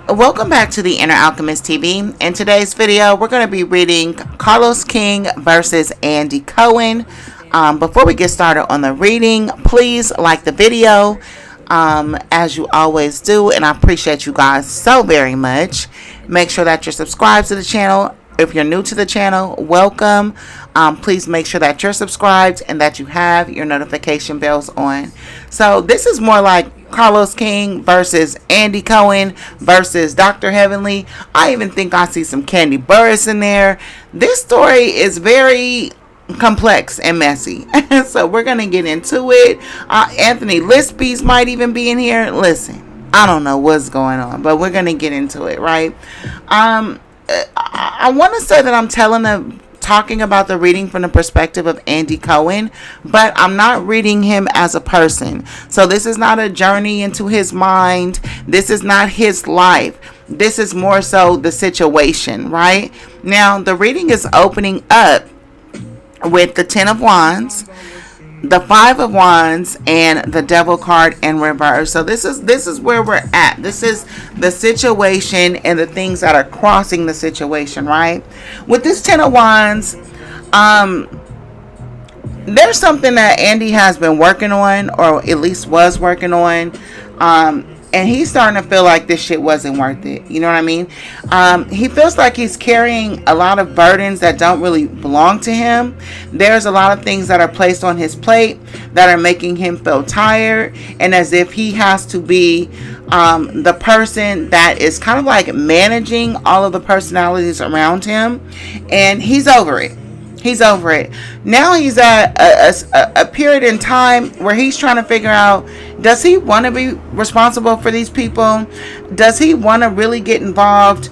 Welcome back to the Inner Alchemist TV. In today's video, we're going to be reading Carlos King versus Andy Cohen. Before we get started on the reading, please like the video as you always do, and I appreciate you guys so very much. Make sure that you're subscribed to the channel. If you're new to the channel, welcome. Please make sure that you're subscribed and that you have your notification bells on. So this is more like Carlos King versus Andy Cohen versus Dr. Heavenly. I even think I see some Candy Burris in there. This story is very complex and messy. So we're going to get into it. Anthony Lispy's might even be in here. Listen, I don't know what's going on, but we're going to get into it, right? I want to say that I'm talking about the reading from the perspective of Andy Cohen, but I'm not reading him as a person. So this is not a journey into his mind. This is not his life. This is more so the situation, right? Now, the reading is opening up with the Ten of Wands, the Five of Wands, and the Devil card in reverse. So this is where we're at. This is the situation and the things that are crossing the situation, right? With this Ten of Wands, there's something that Andy has been working on, or at least was working on, and he's starting to feel like this shit wasn't worth it. You know what I mean? He feels like he's carrying a lot of burdens that don't really belong to him. There's a lot of things that are placed on his plate that are making him feel tired, and as if he has to be the person that is kind of like managing all of the personalities around him, and he's over it. He's over it. Now he's at a period in time where he's trying to figure out, does he want to be responsible for these people? Does he want to really get involved?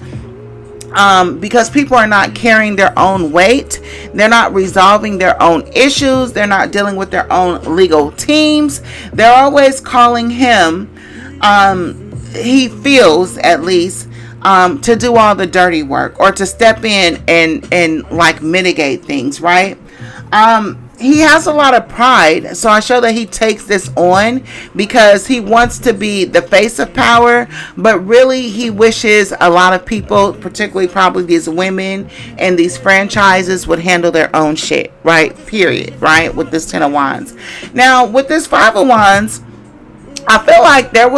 Because people are not carrying their own weight. They're not resolving their own issues. They're not dealing with their own legal teams. They're always calling him, he feels at least, to do all the dirty work or to step in and like mitigate things, right? He has a lot of pride, so I show that he takes this on because he wants to be the face of power, but really he wishes a lot of people, particularly probably these women and these franchises, would handle their own shit, right? Period, right? With this Ten of Wands. Now, with this Five of Wands, I feel like there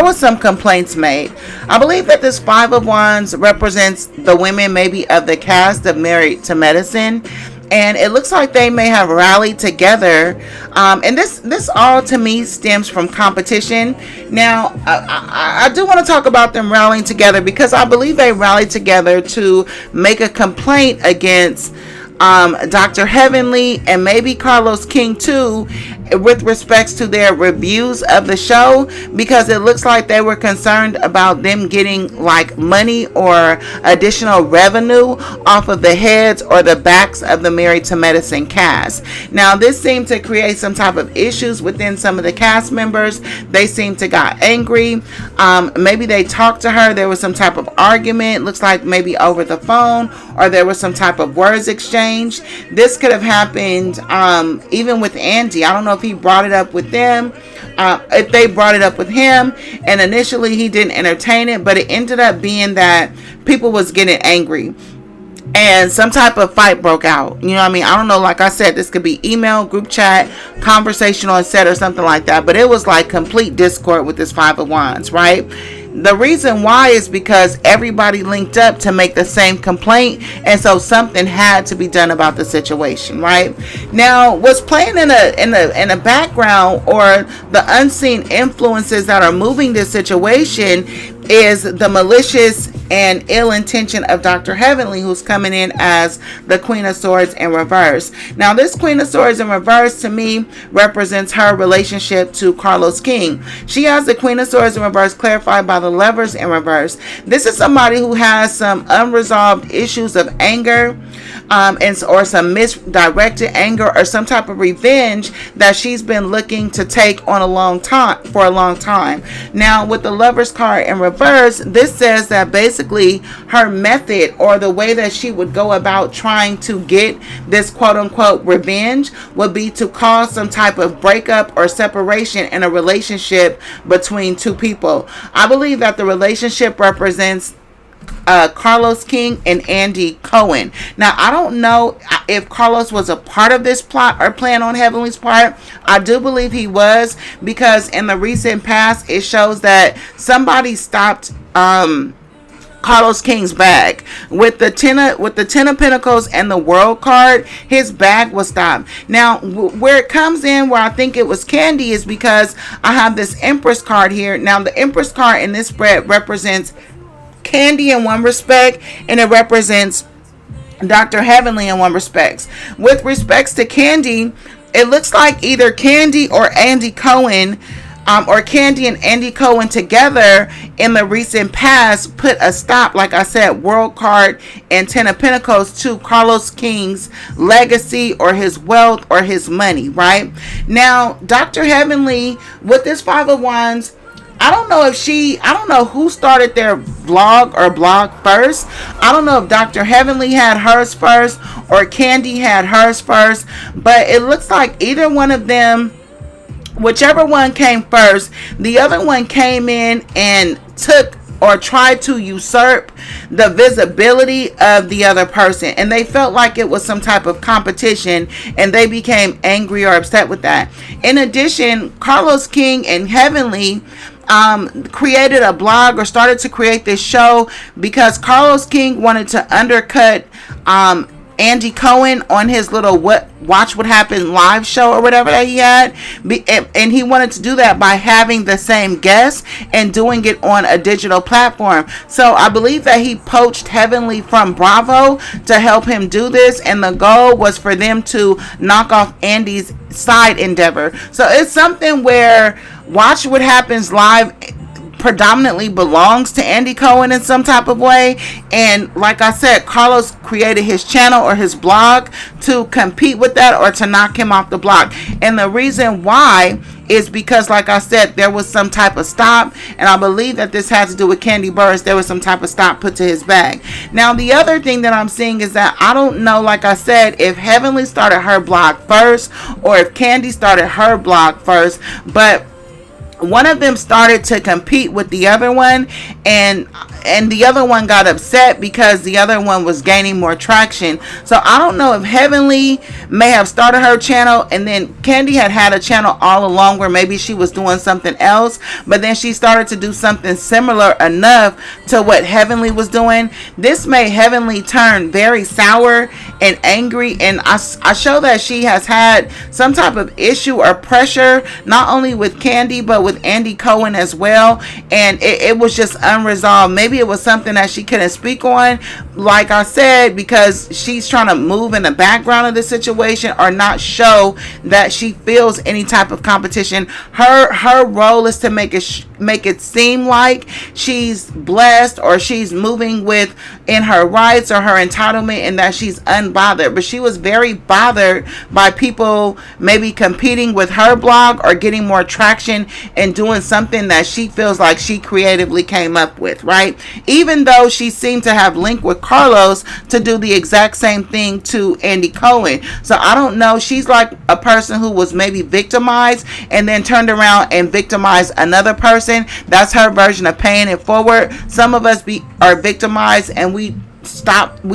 was some complaints made. I believe that this Five of Wands represents the women maybe of the cast of Married to Medicine, and it looks like they may have rallied together, and this all to me stems from competition. Now I do want to talk about them rallying together because I believe they rallied together to make a complaint against Dr. Heavenly and maybe Carlos King too, with respects to their reviews of the show, because it looks like they were concerned about them getting like money or additional revenue off of the heads or the backs of the Married to Medicine cast. Now this seemed to create some type of issues within some of the cast members. They seemed to got angry. Maybe they talked to her. There was some type of argument, looks like maybe over the phone, or there was some type of words exchange. This could have happened even with Andy. I don't know if he brought it up with them, if they brought it up with him, and initially he didn't entertain it, but it ended up being that people was getting angry and some type of fight broke out. You know what I mean? I don't know, like I said, this could be email, group chat, conversational, etc., or something like that, but it was like complete discord with this Five of Wands, right? The reason why is because everybody linked up to make the same complaint, and so something had to be done about the situation, right? Now, what's playing in a background, or the unseen influences that are moving this situation, is the malicious and ill intention of Dr. Heavenly, who's coming in as the Queen of Swords in reverse. Now, this Queen of Swords in reverse to me represents her relationship to Carlos King. She has the Queen of Swords in reverse clarified by the Lovers in reverse. This is somebody who has some unresolved issues of anger, or some misdirected anger, or some type of revenge that she's been looking to take on for a long time. Now, with the Lovers card in reverse, reverse, this says that basically her method, or the way that she would go about trying to get this quote unquote revenge, would be to cause some type of breakup or separation in a relationship between two people. I believe that the relationship represents Carlos King and Andy Cohen. Now, I don't know if Carlos was a part of this plot or plan on Heavenly's part. I do believe he was, because in the recent past, it shows that somebody stopped Carlos King's bag with the ten of Pentacles and the World card. His bag was stopped. Now, where it comes in, where I think it was Candy, is because I have this Empress card here. Now, the Empress card in this spread represents Candy in one respect, and it represents Dr. Heavenly in one respect. With respects to Candy, it looks like either Candy or Andy Cohen, or Candy and Andy Cohen together in the recent past put a stop, like I said, World card and Ten of Pentacles, to Carlos King's legacy or his wealth or his money, right? Now, Dr. Heavenly, with this Five of Wands, I don't know who started their vlog or blog first. I don't know if Dr. Heavenly had hers first or Candy had hers first, but it looks like either one of them, whichever one came first, the other one came in and took or tried to usurp the visibility of the other person, and they felt like it was some type of competition, and they became angry or upset with that. In addition, Carlos King and Heavenly created a blog, or started to create this show, because Carlos King wanted to undercut Andy Cohen on his little Watch What Happened live show or whatever that he had, and he wanted to do that by having the same guests and doing it on a digital platform. So I believe that he poached Heavenly from Bravo to help him do this, and the goal was for them to knock off Andy's side endeavor. So it's something where Watch What Happens Live predominantly belongs to Andy Cohen in some type of way, and like I said, Carlos created his channel or his blog to compete with that, or to knock him off the block. And the reason why is because, like I said, there was some type of stop, and I believe that this had to do with Candy Burris. There was some type of stop put to his bag. Now, the other thing that I'm seeing is that I don't know, like I said, if Heavenly started her blog first or if Candy started her blog first, but one of them started to compete with the other one, and the other one got upset because the other one was gaining more traction. So I don't know if Heavenly may have started her channel, and then Candy had a channel all along where maybe she was doing something else, but then she started to do something similar enough to what Heavenly was doing. This made Heavenly turn very sour and angry, and I show that she has had some type of issue or pressure, not only with Candy but with Andy Cohen as well, and it was just unresolved. Maybe it was something that she couldn't speak on, like I said, because she's trying to move in the background of the situation or not show that she feels any type of competition. Her role is to make it seem like she's blessed, or she's moving in her rights or her entitlement, and that she's unbothered. But she was very bothered by people maybe competing with her blog or getting more traction and doing something that she feels like she creatively came up with, right? Even though she seemed to have linked with Carlos to do the exact same thing to Andy Cohen. So I don't know. She's like a person who was maybe victimized and then turned around and victimized another person. That's her version of paying it forward. Some of us are victimized, and we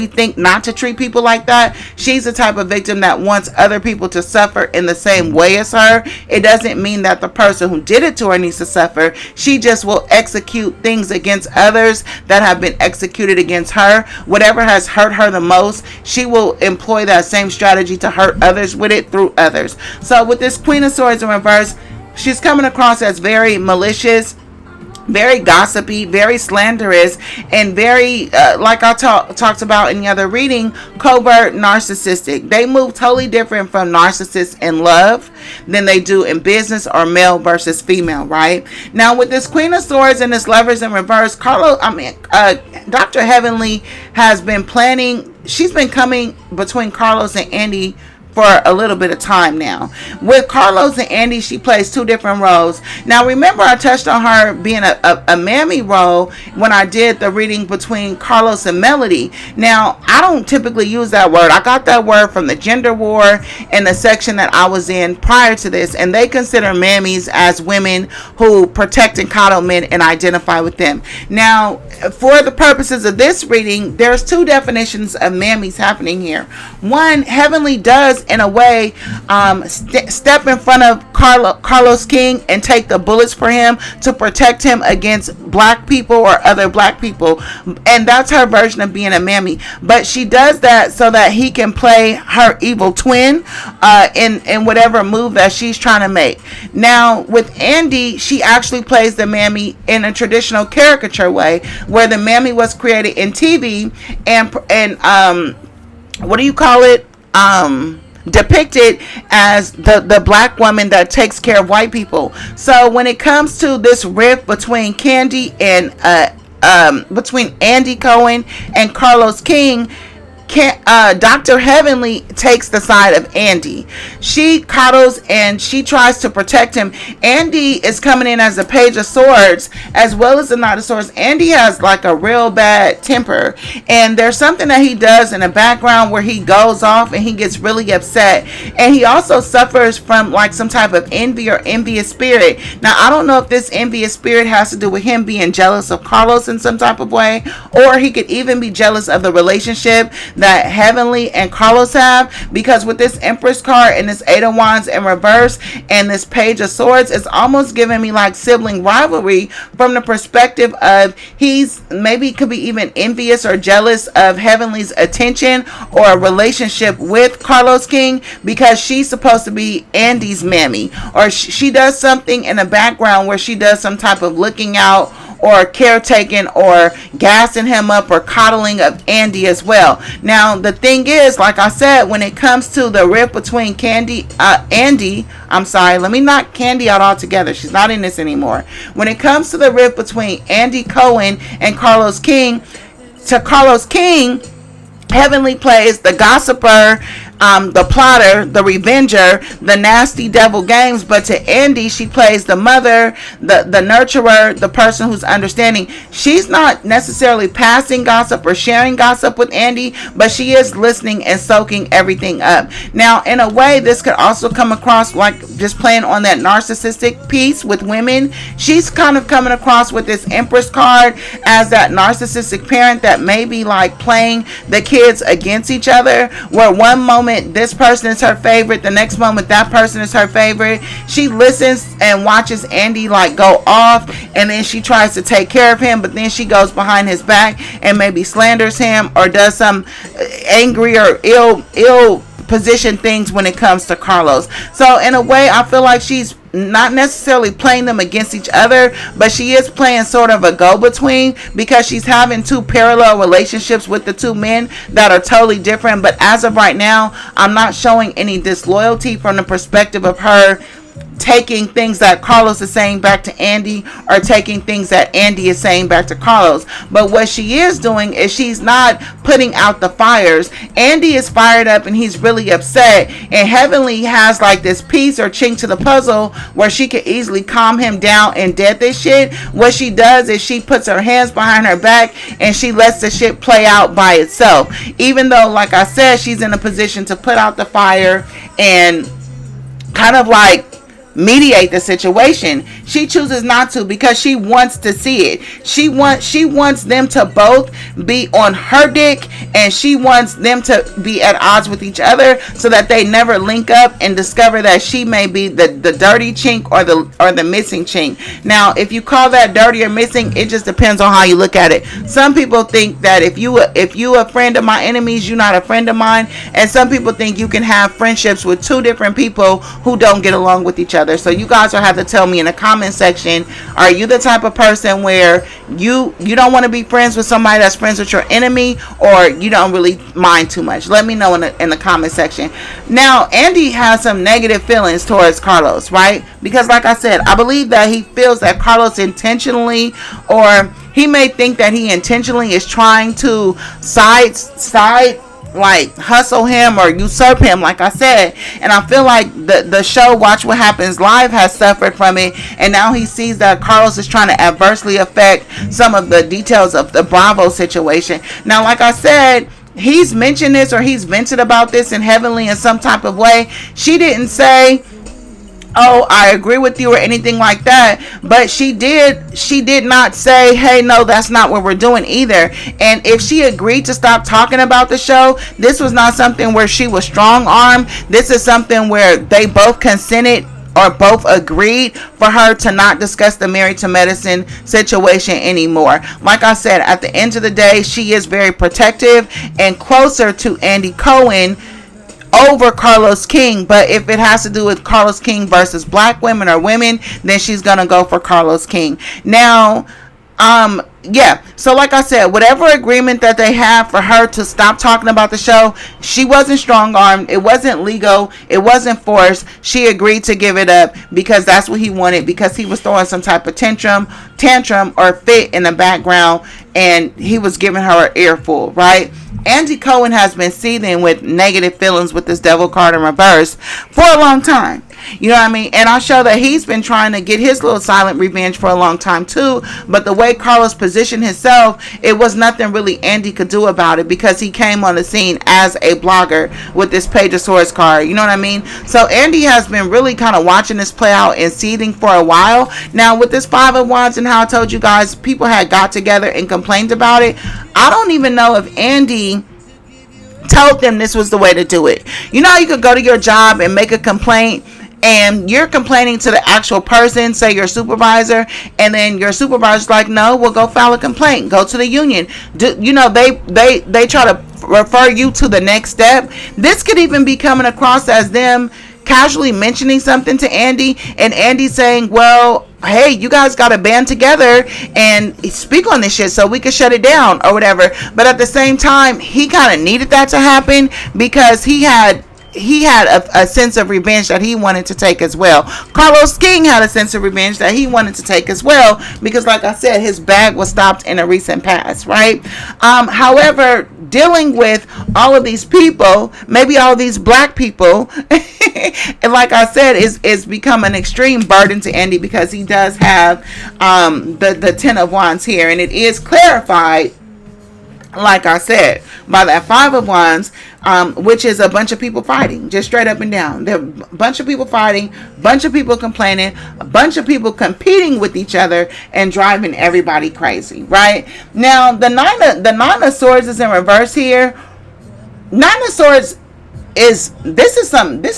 think not to treat people like that. She's the type of victim that wants other people to suffer in the same way as her. It doesn't mean that the person who did it to her needs to suffer. She just will execute things against others that have been executed against her. Whatever has hurt her the most, she will employ that same strategy to hurt others with it through others. So with this Queen of Swords in reverse, she's coming across as very malicious, very gossipy, very slanderous, and very, like I talked about in the other reading, covert narcissistic. They move totally different from narcissists in love than they do in business or male versus female, right? Now, with this Queen of Swords and this Lovers in reverse, Dr. Heavenly has been planning. She's been coming between Carlos and Andy for a little bit of time now. With Carlos and Andy, she plays two different roles. Now, remember, I touched on her being a mammy role when I did the reading between Carlos and Melody. Now, I don't typically use that word. I got that word from the gender war in the section that I was in prior to this, and they consider mammies as women who protect and coddle men and identify with them. Now, for the purposes of this reading, there's two definitions of mammies happening here. One, Heavenly does, in a way, step in front of Carlos King and take the bullets for him to protect him against black people or other black people, and that's her version of being a mammy. But she does that so that he can play her evil twin in whatever move that she's trying to make. Now, with Andy, she actually plays the mammy in a traditional caricature way, where the mammy was created in TV and what do you call it? Depicted as the black woman that takes care of white people. So when it comes to this rift between Candy and between Andy Cohen and Carlos King, Dr. Heavenly takes the side of Andy. She coddles and she tries to protect him. Andy is coming in as a Page of Swords as well as the Knight of Swords. Andy has like a real bad temper, and there's something that he does in the background where he goes off and he gets really upset, and he also suffers from like some type of envy or envious spirit. Now, I don't know if this envious spirit has to do with him being jealous of Carlos in some type of way, or he could even be jealous of the relationship that Heavenly and Carlos have, because with this Empress card and this Eight of Wands in reverse and this Page of Swords, it's almost giving me like sibling rivalry from the perspective of he's maybe could be even envious or jealous of Heavenly's attention or a relationship with Carlos King, because she's supposed to be Andy's mammy, or she does something in the background where she does some type of looking out or caretaking or gassing him up or coddling of Andy as well. Now, the thing is, like I said, when it comes to the rift between Andy, I'm sorry, let me knock Candy out altogether. She's not in this anymore. When it comes to the rift between Andy Cohen and Carlos King, to Carlos King, Heavenly plays the gossiper, the plotter, the revenger, the nasty devil games. But to Andy, she plays the mother, the nurturer, the person who's understanding. She's not necessarily passing gossip or sharing gossip with Andy, but she is listening and soaking everything up. Now, in a way, this could also come across like just playing on that narcissistic piece with women. She's kind of coming across with this Empress card as that narcissistic parent that may be like playing the kids against each other, where one moment this person is her favorite, the next moment that person is her favorite. She listens and watches Andy like go off, and then she tries to take care of him, but then she goes behind his back and maybe slanders him or does some angry or ill position things when it comes to Carlos. So in a way, I feel like she's not necessarily playing them against each other, but she is playing sort of a go-between, because she's having two parallel relationships with the two men that are totally different. But as of right now, I'm not showing any disloyalty from the perspective of her taking things that Carlos is saying back to Andy, or taking things that Andy is saying back to Carlos. But what she is doing is she's not putting out the fires. Andy is fired up and he's really upset, and Heavenly has like this piece or chink to the puzzle where she could easily calm him down and dead this shit. What she does is she puts her hands behind her back and she lets the shit play out by itself, even though, like I said, she's in a position to put out the fire and kind of like mediate the situation. She chooses not to because she wants to see it. She wants them to both be on her dick, and she wants them to be at odds with each other so that they never link up and discover that she may be the dirty chink or the missing chink. Now, if you call that dirty or missing, it just depends on how you look at it. Some people think that if you a friend of my enemies, you're not a friend of mine, and some people think you can have friendships with two different people who don't get along with each other. So you guys will have to tell me in the comment section, are you the type of person where you don't want to be friends with somebody that's friends with your enemy, or you don't really mind too much? Let me know in the comment section. Now, Andy has some negative feelings towards Carlos, right? Because like I said, I believe that he feels that Carlos intentionally, or he may think that he intentionally is trying to like hustle him or usurp him, like I said. And I feel like the show Watch What Happens Live has suffered from it, and now he sees that Carlos is trying to adversely affect some of the details of the Bravo situation. Now, like I said, he's mentioned this, or he's vented about this in Heavenly in some type of way. She didn't say, oh, I agree with you or anything like that, but she did not say, hey, no, that's not what we're doing either. And if she agreed to stop talking about the show, this was not something where she was strong-armed. This is something where they both consented or both agreed for her to not discuss the Married to Medicine situation anymore. Like I said, at the end of the day, she is very protective and closer to Andy Cohen over Carlos King. But if it has to do with Carlos King versus black women or women, then she's gonna go for Carlos King. Now, yeah, so like I said, whatever agreement that they have for her to stop talking about the show, she wasn't strong-armed, it wasn't legal, it wasn't forced. She agreed to give it up because that's what he wanted, because he was throwing some type of tantrum or fit in the background, and he was giving her an earful, right? Andy Cohen has been seething with negative feelings with this devil card in reverse for a long time. You know what I mean? And I'll show that he's been trying to get his little silent revenge for a long time too. But the way Carlos positioned himself, it was nothing really Andy could do about it, because he came on the scene as a blogger with this Page of Swords card. You know what I mean? So Andy has been really kind of watching this play out and seething for a while. Now with this Five of Wands and how I told you guys, people had got together and complained about it. I don't even know if Andy told them this was the way to do it. You know how you could go to your job and make a complaint, and you're complaining to the actual person, say your supervisor, and then your supervisor's like, no, we'll go file a complaint, go to the union. You know, they try to refer you to the next step. This could even be coming across as them casually mentioning something to Andy, and Andy saying, well, hey, you guys got to band together and speak on this shit so we can shut it down or whatever. But at the same time, he kind of needed that to happen, because he had a sense of revenge that he wanted to take as well. Carlos King had a sense of revenge that he wanted to take as well, because like I said, his bag was stopped in a recent past, right? However, dealing with all of these people, maybe all these black people, and like I said, is become an extreme burden to Andy, because he does have the Ten of Wands here, and it is clarified, like I said, by that Five of Wands, which is a bunch of people fighting, just straight up and down. There are a bunch of people fighting, a bunch of people complaining, a bunch of people competing with each other and driving everybody crazy, right? Now, the Nine of Swords is in reverse here. Nine of Swords this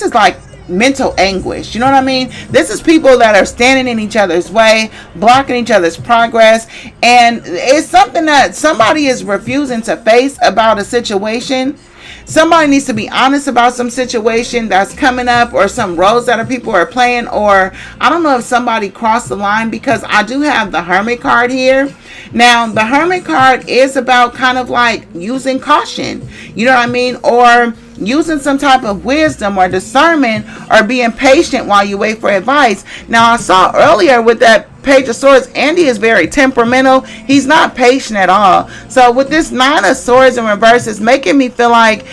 is like mental anguish. You know what I mean? This is people that are standing in each other's way, blocking each other's progress, and it's something that somebody is refusing to face about a situation. Somebody needs to be honest about some situation that's coming up, or some roles that people are playing, or I don't know if somebody crossed the line, because I do have the Hermit card here. Now, the Hermit card is about kind of like using caution, you know what I mean? Or using some type of wisdom or discernment, or being patient while you wait for advice. Now, I saw earlier with that Page of Swords, Andy is very temperamental. He's not patient at all. So with this Nine of Swords in reverse, it's making me feel like,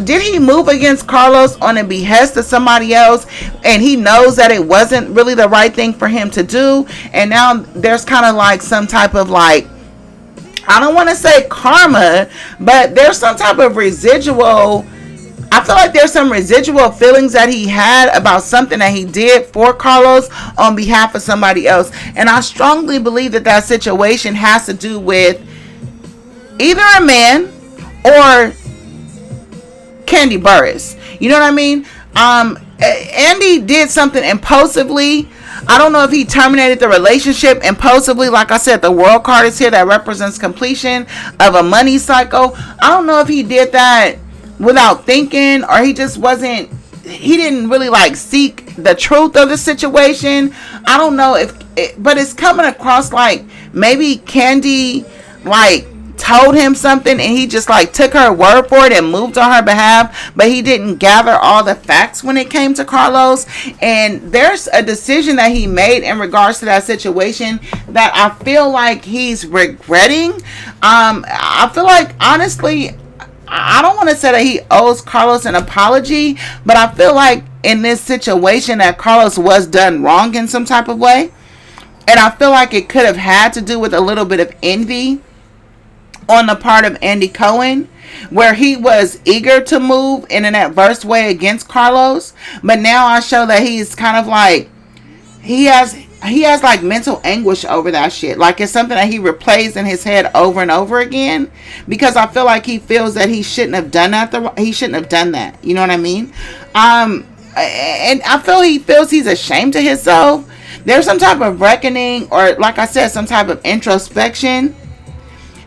did he move against Carlos on a behest of somebody else, and he knows that it wasn't really the right thing for him to do, and now there's kind of like some type of like, I don't want to say karma, but there's some type of residual, I feel like there's some residual feelings that he had about something that he did for Carlos on behalf of somebody else. And I strongly believe that situation has to do with either a man or Candy Burris. You know what I mean? Andy did something impulsively. I don't know if he terminated the relationship impulsively. Like I said, the World card is here that represents completion of a money cycle. I don't know if he did that without thinking, or he didn't really like seek the truth of the situation. I don't know but it's coming across like maybe Candy like told him something, and he just like took her word for it and moved on her behalf, but he didn't gather all the facts when it came to Carlos. And there's a decision that he made in regards to that situation that I feel like he's regretting. I feel like, honestly, I don't want to say that he owes Carlos an apology, but I feel like in this situation that Carlos was done wrong in some type of way. And I feel like it could have had to do with a little bit of envy on the part of Andy Cohen, where he was eager to move in an adverse way against Carlos. But now I show that he's kind of like, he has like mental anguish over that shit. Like it's something that he replays in his head over and over again, because I feel like he feels that he shouldn't have done that. He shouldn't have done that. You know what I mean? And I feel he feels he's ashamed to himself. There's some type of reckoning, or like I said, some type of introspection.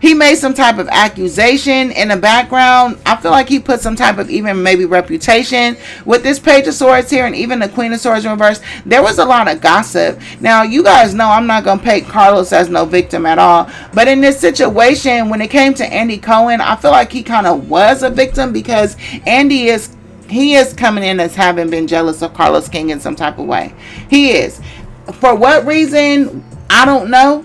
He made some type of accusation in the background. I feel like he put some type of even maybe reputation with this Page of Swords here, and even the Queen of Swords in reverse. There was a lot of gossip. Now, you guys know I'm not going to paint Carlos as no victim at all. But in this situation, when it came to Andy Cohen, I feel like he kind of was a victim, because Andy is coming in as having been jealous of Carlos King in some type of way. He is. For what reason, I don't know.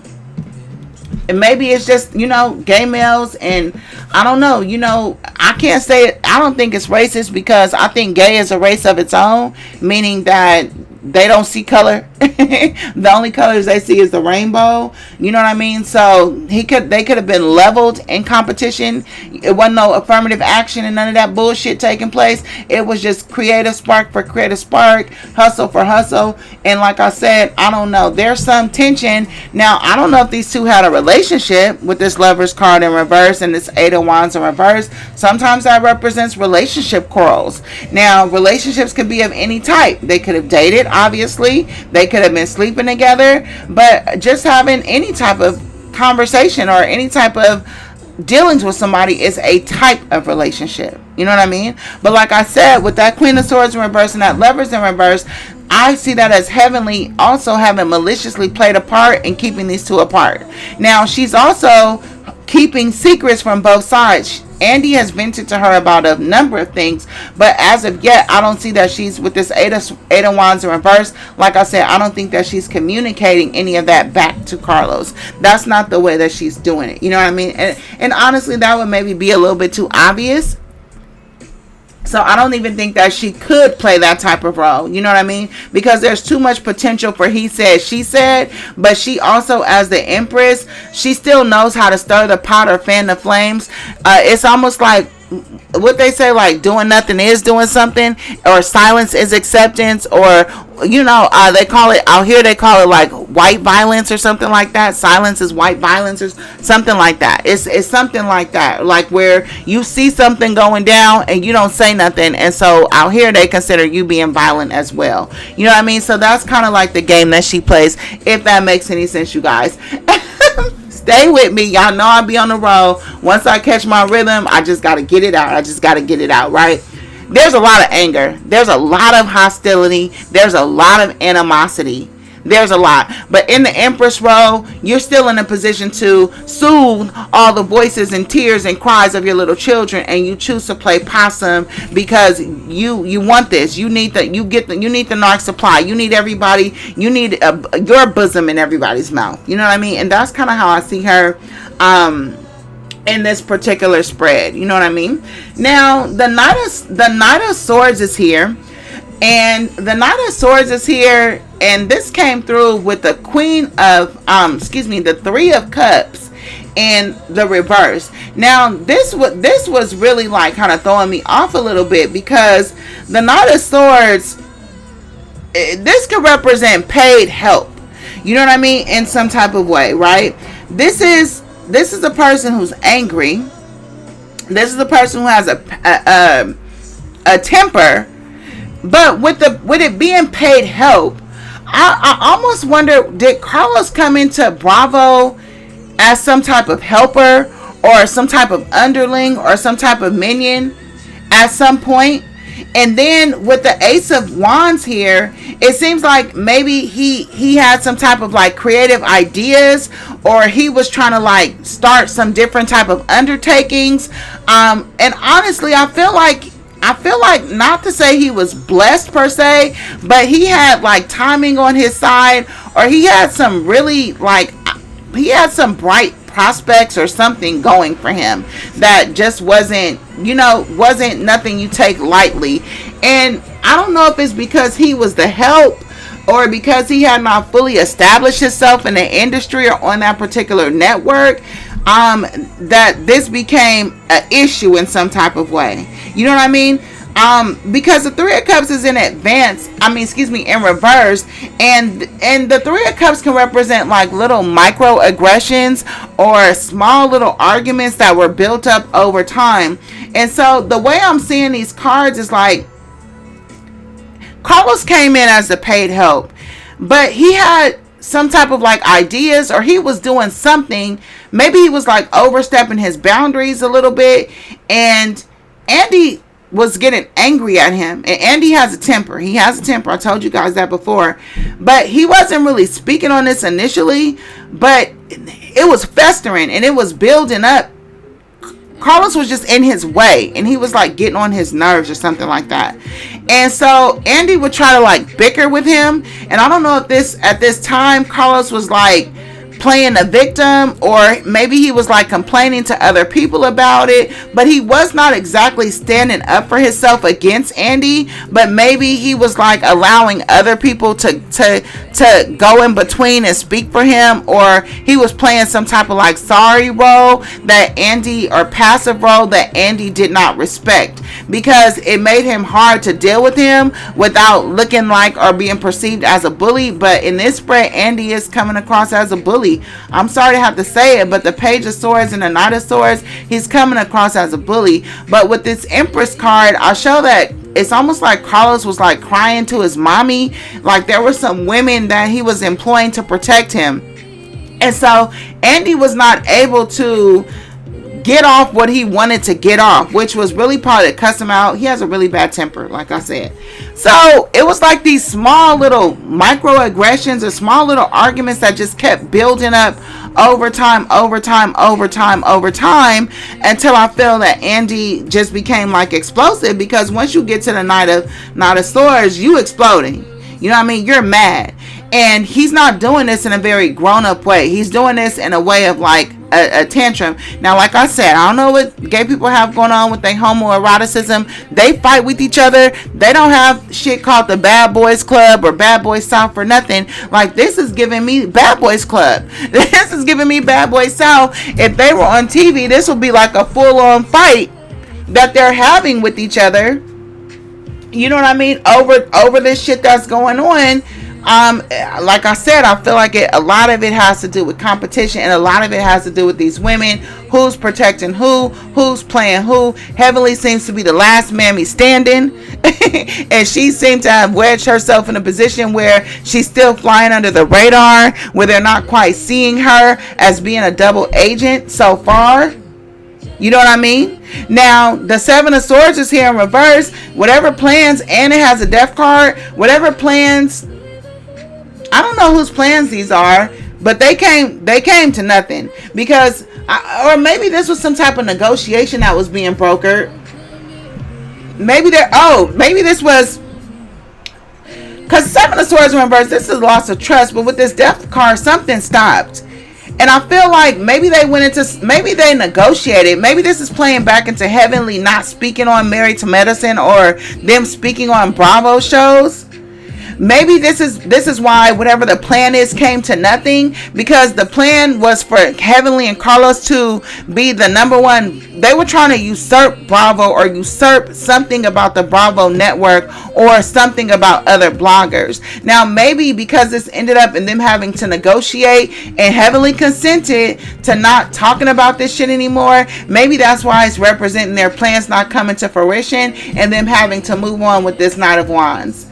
And maybe it's just, gay males, and I don't know, I can't say it. I don't think it's racist, because I think gay is a race of its own, meaning that they don't see color. The only colors they see is the rainbow. You know what I mean? So they could have been leveled in competition. It wasn't no affirmative action and none of that bullshit taking place. It was just creative spark for creative spark, hustle for hustle. And like I said, I don't know. There's some tension. Now, I don't know if these two had a relationship with this Lover's card in reverse and this Eight of Wands in reverse. Sometimes that represents relationship quarrels. Now, relationships could be of any type. They could have dated, obviously. They could have been sleeping together, but just having any type of conversation or any type of dealings with somebody is a type of relationship. You know what I mean? But like I said, with that Queen of Swords in reverse and that Lovers in reverse, I see that as Heavenly also having maliciously played a part in keeping these two apart. Now, she's also keeping secrets from both sides. Andy has vented to her about a number of things, but as of yet, I don't see that she's, with this Eight of Wands in reverse, like I said, I don't think that she's communicating any of that back to Carlos. That's not the way that she's doing it. You know what I mean? And honestly, that would maybe be a little bit too obvious. So I don't even think that she could play that type of role. You know what I mean? Because there's too much potential for he said, she said. But she also, as the Empress, she still knows how to stir the pot or fan the flames. It's almost like what they say, like doing nothing is doing something, or silence is acceptance, or they call it out here, they call it like white violence or something like that. Silence is white violence or something like that. It's something like that, like where you see something going down and you don't say nothing, and so out here they consider you being violent as well. You know what I mean? So that's kind of like the game that she plays, if that makes any sense, you guys. Stay with me. Y'all know I'll be on the road. Once I catch my rhythm, I just got to get it out. Right? There's a lot of anger. There's a lot of hostility. There's a lot of animosity. There's a lot. But in the Empress role, you're still in a position to soothe all the voices and tears and cries of your little children, and you choose to play possum because you want this. You need the narc supply. You need everybody. You need your bosom in everybody's mouth. You know what I mean? And that's kind of how I see her in this particular spread. You know what I mean? Now, the Knight of Swords is here. And the Knight of Swords is here, and this came through with the the Three of Cups in the reverse. Now, this was really like kind of throwing me off a little bit, because the Knight of Swords, this could represent paid help. You know what I mean? In some type of way, right? This is a person who's angry. This is a person who has a temper. But with it being paid help, I almost wonder, did Carlos come into Bravo as some type of helper or some type of underling or some type of minion at some point? And then with the Ace of Wands here, it seems like maybe he had some type of like creative ideas, or he was trying to like start some different type of undertakings. And honestly, I feel like, not to say he was blessed per se, but he had like timing on his side, or he had some really like, he had some bright prospects or something going for him that just wasn't, wasn't nothing you take lightly. And I don't know if it's because he was the help or because he had not fully established himself in the industry or on that particular network, that this became an issue in some type of way. You know what I mean? Because the Three of Cups is in in reverse, and the Three of Cups can represent like little microaggressions or small little arguments that were built up over time. And so the way I'm seeing these cards is like, Carlos came in as the paid help, but he had some type of like ideas, or he was doing something. Maybe he was like overstepping his boundaries a little bit, and Andy was getting angry at him. And Andy has a temper. He has a temper. I told you guys that before. But he wasn't really speaking on this initially, but it was festering and it was building up. Carlos was just in his way, and he was like getting on his nerves or something like that. And so Andy would try to like bicker with him. And I don't know if at this time Carlos was like playing a victim, or maybe he was like complaining to other people about it, but he was not exactly standing up for himself against Andy, but maybe he was like allowing other people to go in between and speak for him, or he was playing some type of like sorry role that Andy, or passive role that Andy did not respect, because it made him hard to deal with him without looking like or being perceived as a bully. But in this spread, Andy is coming across as a bully. I'm sorry to have to say it, but the Page of Swords and the Knight of Swords, he's coming across as a bully. But with this Empress card, I'll show that it's almost like Carlos was like crying to his mommy. Like there were some women that he was employing to protect him. And so Andy was not able to get off what he wanted to get off, which was really probably to cuss him out. He has a really bad temper, like I said. So it was like these small little microaggressions or small little arguments that just kept building up over time, until I feel that Andy just became like explosive, because once you get to the Knight of Swords, you exploding. You know what I mean? You're mad. And he's not doing this in a very grown-up way. He's doing this in a way of like a tantrum. Now, like I said, I don't know what gay people have going on with their homoeroticism. They fight with each other. They don't have shit called the Bad Boys Club or Bad Boys South for nothing. Like, this is giving me Bad Boys Club. This is giving me Bad Boys South. If they were on TV, this would be like a full-on fight that they're having with each other. You know what I mean? Over this shit that's going on. Like I said, I feel like a lot of it has to do with competition, and a lot of it has to do with these women, who's protecting who's playing who. Heavenly seems to be the last mammy standing, and she seemed to have wedged herself in a position where she's still flying under the radar, where they're not quite seeing her as being a double agent so far. You know what I mean? Now, the Seven of Swords is here in reverse. Whatever plans, and it has a death card. Whatever plans, I don't know whose plans these are, but they came to nothing, because or maybe this was some type of negotiation that was being brokered. Maybe this was, because Seven of Swords in reverse, this is loss of trust, but with this death card, something stopped. And I feel like maybe they negotiated. Maybe this is playing back into Heavenly not speaking on Married to Medicine, or them speaking on Bravo shows. Maybe this is why whatever the plan is came to nothing, because the plan was for Heavenly and Carlos to be the number one. They were trying to usurp Bravo, or usurp something about the Bravo network, or something about other bloggers. Now, maybe because this ended up in them having to negotiate, and Heavenly consented to not talking about this shit anymore, maybe that's why it's representing their plans not coming to fruition, and them having to move on with this Knight of Wands.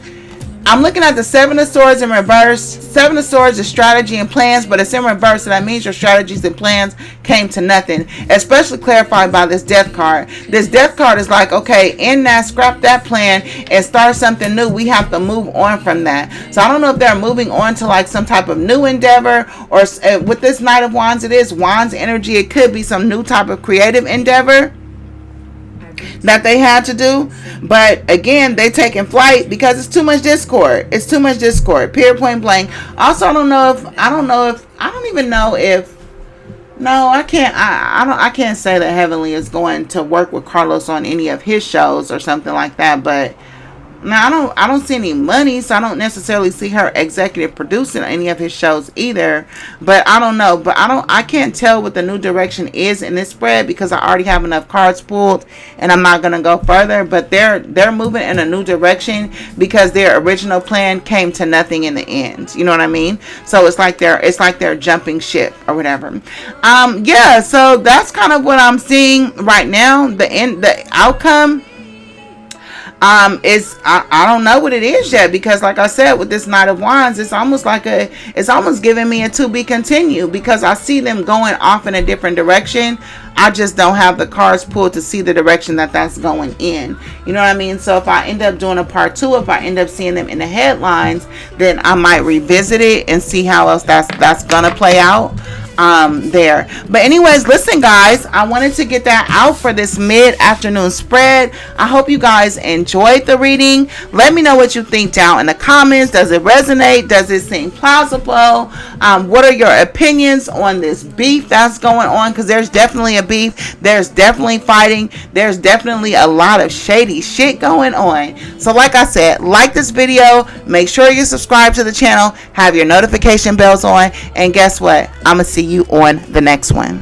I'm looking at the Seven of Swords in reverse. Seven of Swords is strategy and plans, but it's in reverse, so that means your strategies and plans came to nothing, especially clarified by this death card. This death card is like, okay, end that, scrap that plan, and start something new. We have to move on from that. So I don't know if they're moving on to like some type of new endeavor, or with this Knight of Wands, it is Wands energy. It could be some new type of creative endeavor that they had to do. But again, they taking flight because it's too much discord. It's too much discord. Period, point blank. Also, I don't even know if No, I can't. I don't. I can't say that Heavenly is going to work with Carlos on any of his shows or something like that. But no, I don't see any money, so I don't necessarily see her executive producing any of his shows either. But I don't know. But I can't tell what the new direction is in this spread because I already have enough cards pulled, and I'm not gonna go further. But they're moving in a new direction because their original plan came to nothing in the end. You know what I mean? So it's like they're jumping ship or whatever. Yeah. So that's kind of what I'm seeing right now. The outcome is I don't know what it is yet, because like I said, with this Knight of Wands, it's almost giving me a to be continued, because I see them going off in a different direction. I just don't have the cards pulled to see the direction that's going in. You know what I mean? So if I end up doing a part 2, if I end up seeing them in the headlines, then I might revisit it and see how else that's gonna play out there. But anyways, listen guys, I wanted to get that out for this mid-afternoon spread. I hope you guys enjoyed the reading. Let me know what you think down in the comments. Does it resonate? Does it seem plausible? What are your opinions on this beef that's going on? Because there's definitely a beef, there's definitely fighting, there's definitely a lot of shady shit going on. So like I said, like this video, make sure you subscribe to the channel, have your notification bells on, and guess what? I'm gonna see you on the next one.